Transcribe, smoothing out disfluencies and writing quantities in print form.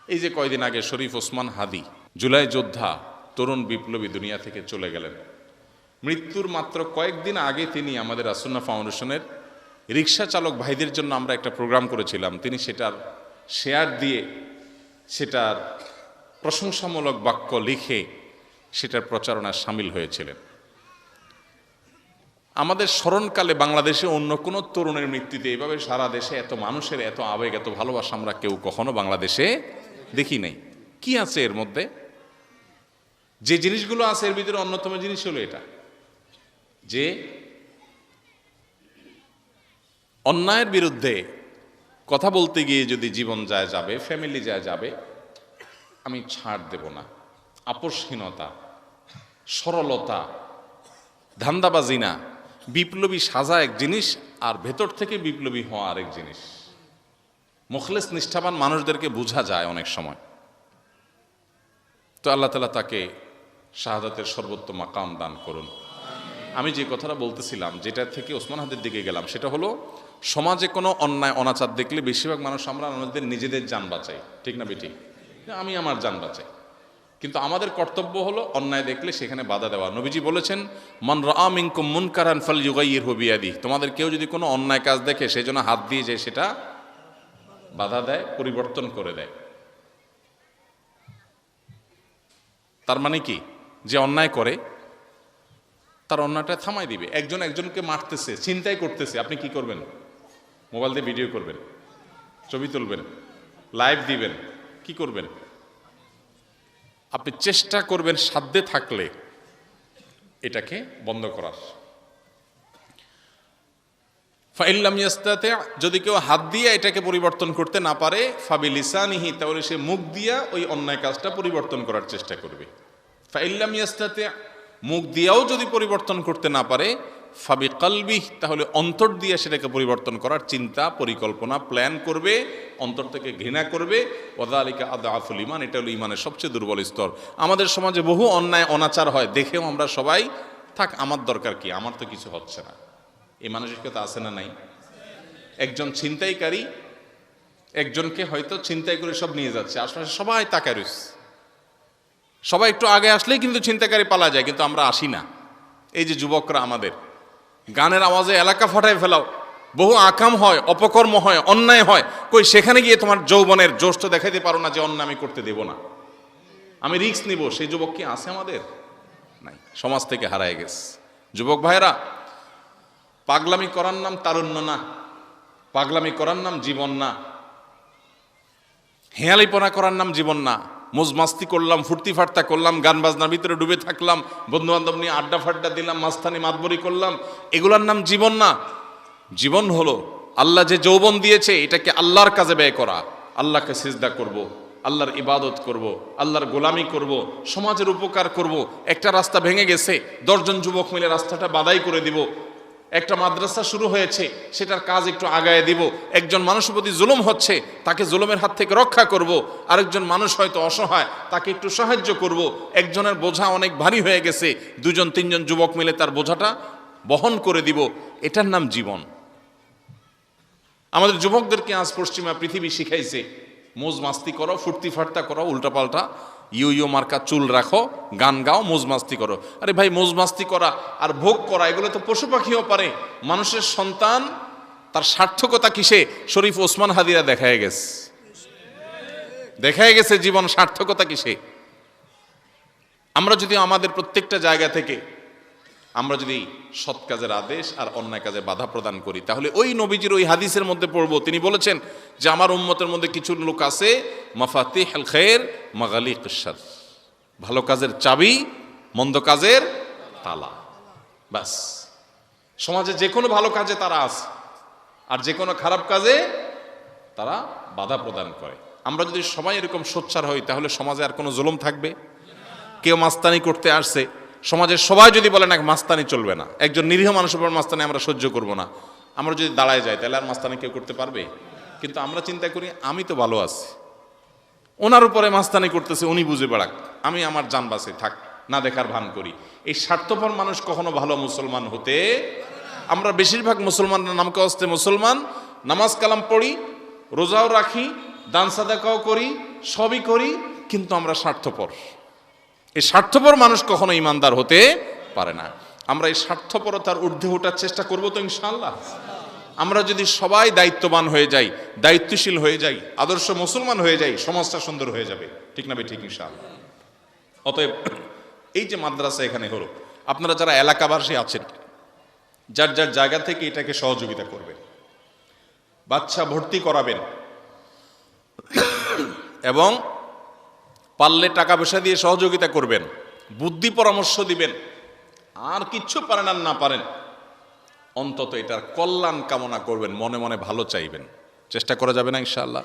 এই যে কয়দিন আগে শরীফ ওসমান হাদি, জুলাই যোদ্ধা, তরুণ বিপ্লবী, দুনিয়া থেকে চলে গেলেন। মৃত্যুর মাত্র কয়েকদিন আগে তিনি আমাদের আসুন্নাহ ফাউন্ডেশনের রিক্সা চালক ভাইদের জন্য আমরা একটা প্রোগ্রাম করেছিলাম, তিনি সেটার শেয়ার দিয়ে, সেটার প্রশংসামূলক বাক্য লিখে সেটার প্রচারণায় সামিল হয়েছিলেন। আমাদের স্মরণকালে বাংলাদেশে অন্য কোনো তরুণের মৃত্যুতে এভাবে সারা দেশে এত মানুষের এত আবেগ, এত ভালোবাসা আমরা কেউ কখনো বাংলাদেশে দেখি নাই। কি আছে এর মধ্যে? যে জিনিসগুলো আছে এর ভিতরে অন্যতম জিনিস হলো এটা, যে অন্যায়ের বিরুদ্ধে কথা বলতে গিয়ে যদি জীবন যায় যাবে, ফ্যামিলি যায় যাবে, আমি ছাড় দেব না। আপোষহীনতা, সরলতা, ধান্দাবাজি না। বিপ্লবী সাজা এক জিনিস, আর ভেতর থেকে বিপ্লবী হওয়া আরেক জিনিস। মুখলেস নিষ্ঠাবান মানুষদেরকে বোঝা যায় অনেক সময়। তো আল্লাহ তাআলা তাকে শাহাদাতের সর্বোত্তম মাকাম দান করুন। আমি যে কথাটা বলতেছিলাম, যেটা থেকে ওসমান হাদির দিকে গেলাম, সেটা হলো সমাজে কোনো অন্যায় অনাচার দেখলে বেশিরভাগ মানুষ আমরা আমাদের নিজেদের জান বাঁচাই, ঠিক না বেটি? আমি আমার জান বাঁচাই। কিন্তু আমাদের কর্তব্য হলো অন্যায় দেখলে সেখানে বাধা দেওয়া। নবীজি বলেছেন, মান রাআ মিনকুম মুনকারান ফালইয়ুগাইয়িরহু বিয়াদিহি, তোমাদের কেউ যদি কোনো অন্যায় কাজ দেখে সেই জন্য হাত দিয়ে যায় সেটা বাধা দেয়, পরিবর্তন করে দেয়। তার মানে কি? যে অন্যায় করে তার অন্যায়টা থামাই দিবে। একজন একজনকে মারতেছে, ছিনতাই করতেছে, আপনি কি করবেন? মোবাইল দিয়ে ভিডিও করবেন, ছবি তুলবেন, লাইভ দিবেন, কি করবেন? আপনি চেষ্টা করবেন সাধ্যে থাকলে এটাকে বন্ধ করার। ফাইল্লাম ইয়াস্তাতি, যদি কেউ হাত দিয়ে এটাকে পরিবর্তন করতে না পারে, ফাবিলিসানিহি, তাহলে সে মুখ দিয়া ওই অন্যায় কাজটা পরিবর্তন করার চেষ্টা করবে। ফাইল্লাম ইয়াস্তাতি, মুখ দিয়াও যদি পরিবর্তন করতে না পারে, ফাবিকলবিহ, তাহলে অন্তর দিয়ে সেটাকে পরিবর্তন করার চিন্তা, পরিকল্পনা, প্ল্যান করবে, অন্তর থেকে ঘৃণা করবে। ওয়াযালিকা আদআফুল ঈমান, এটা হলো ঈমানের সবচেয়ে দুর্বল স্তর। আমাদের সমাজে বহু অন্যায় অনাচার হয়, দেখেও আমরা সবাই থাক, আমার দরকার কি, আমার তো কিছু হচ্ছে না। এই মানসিকতা আছে না নাই? একজন ছিনতাইকারী একজনকে হয়তো ছিনতাই করে সব নিয়ে যাচ্ছে, আশপাশে সবাই তাকায় রয়েছে, সবাই একটু আগে আসলেই কিন্তু ছিনতাইকারী পালা যায়, কিন্তু আমরা আসি না। এই যে যুবকরা আমাদের গানের আওয়াজে এলাকা ফাটায় ফেলাও, বহু আকাম হয়, অপকর্ম হয়, অন্যায় হয়, কই সেখানে গিয়ে তোমার যৌবনের জোশ তো দেখাইতে পারো না যে অন্যায় আমি করতে দেব না, আমি রিস্ক নিব, সেই যুবক কি আছে আমাদের? নাই, সমাজ থেকে হারায় গেছে। যুবক ভাইরা, পাগলামি করার নাম তারুণ্য না, পাগলামি করার নাম জীবন না, হেয়ালিপনা করার নাম জীবন না। মজমাস্তি করলাম, ফুর্তি ফার্তা করলাম, গান বাজনার ভিতরে ডুবে থাকলাম, বন্ধু বান্ধব নিয়ে আড্ডা ফাড্ডা দিলাম, মাস্তানি মাতবরি করলাম, এগুলার নাম জীবন না। জীবন হলো আল্লাহ যে যৌবন দিয়েছে এটাকে আল্লাহর কাজে ব্যয় করা, আল্লাহকে সিজদা করব, আল্লাহর ইবাদত করব, আল্লাহর গোলামি করব, সমাজের উপকার করব। একটা রাস্তা ভেঙে গেছে, 10 জন যুবক মিলে রাস্তাটা বাদাই করে দিব। একটা মাদ্রাসা শুরু হয়েছে, সেটার কাজ একটু আগায় দিব। একজন মানুষের প্রতি জুলুম হচ্ছে, তাকে জুলুমের হাত থেকে রক্ষা করব। আরেকজন মানুষ হয়তো অসহায়, তাকে একটু সাহায্য করব। একজনের বোঝা অনেক ভারী হয়ে গেছে, 2 জন 3 জন যুবক মিলে তার বোঝাটা বহন করে দিব। এটার নাম জীবন। আমাদের যুবকদেরকে আজ পশ্চিমা পৃথিবী শিখাইছে, মোজ মাস্তি করো, ফুর্তি ফার্তা করো, উল্টাপাল্টা ইউ মার্কা চুল রাখো, গান গাও, মোজ মাস্তি করো। আরে ভাই, মোজ মাস্তি করা আর ভোগ করা এগুলো তো পশু পাখিও পারে। মানুষের সন্তান, তার সার্থকতা কিসে? শরীফ ওসমান হাদিরা দেখায় গেছে জীবন সার্থকতা কিসে। আমরা যদি আমাদের প্রত্যেকটা জায়গা থেকে আমরা যদি সৎ কাজের আদেশ আর অন্যায় কাজে বাধা প্রদান করি, তাহলে ওই নবীজির ওই হাদিসের মধ্যে পড়বো, তিনি বলেছেন যে আমার উম্মতের মধ্যে কিছু লোক আছে, মাফাতিহুল খায়র মাগালিকুশ শার, ভালো কাজের চাবি, মন্দ কাজের তালা। বাস, সমাজে যে কোনো ভালো কাজে তারা আছে, আর যে কোনো খারাপ কাজে তারা বাধা প্রদান করে। আমরা যদি সবাই এরকম সোচ্চার হই, তাহলে সমাজে আর কোনো জুলুম থাকবে? কেউ মাস্তানি করতে আসছে, সমাজের সবাই যদি বলে না মাস্তানি চলবে না, একজন নিরীহ মানুষের উপর মাস্তানি আমরা সহ্য করব না, আমরা যদি দাঁড়ায় যাই, তাহলে আর মাস্তানি কেউ করতে পারবে? কিন্তু আমরা চিন্তা করি আমি তো ভালো আছি, ওনার উপরে মাস্তানি করতেছে, উনি বুঝে বেড়াক, আমি আমার জান বাঁচে থাক, না দেখার ভান করি। এই স্বার্থপর মানুষ কখনো ভালো মুসলমান হতে। আমরা বেশিরভাগ মুসলমানরা নামকে অস্তে মুসলমান, নামাজ কালাম পড়ি, রোজাও রাখি, দান সাদাকাও করি, সবই করি, কিন্তু আমরা স্বার্থপর। এই স্বার্থপর মানুষ কখনো ইমানদার হতে পারে না। আমরা এই স্বার্থপরতার ঊর্ধ্বে ওঠার চেষ্টা করবো তো ইনশাআল্লাহ। আমরা যদি সবাই দায়িত্ববান হয়ে যাই, দায়িত্বশীল হয়ে যাই, আদর্শ মুসলমান হয়ে যাই, সমাজটা সুন্দর হয়ে যাবে। ঠিক না ভাই? ঠিক ইনশাআল্লাহ। অতএব এই যে মাদ্রাসা এখানে হলো, আপনারা যারা এলাকাবাসী আছেন, যার যার জায়গা থেকে এটাকে সহযোগিতা করবেন, বাচ্চা ভর্তি করাবেন এবং পারলে টাকা পয়সা দিয়ে সহযোগিতা করবেন, বুদ্ধি পরামর্শ দিবেন। আর কিচ্ছু পারেন আর না পারেন, অন্তত এটার কল্যাণ কামনা করবেন, মনে মনে ভালো চাইবেন। চেষ্টা করা যাবে না ইনশাআল্লাহ?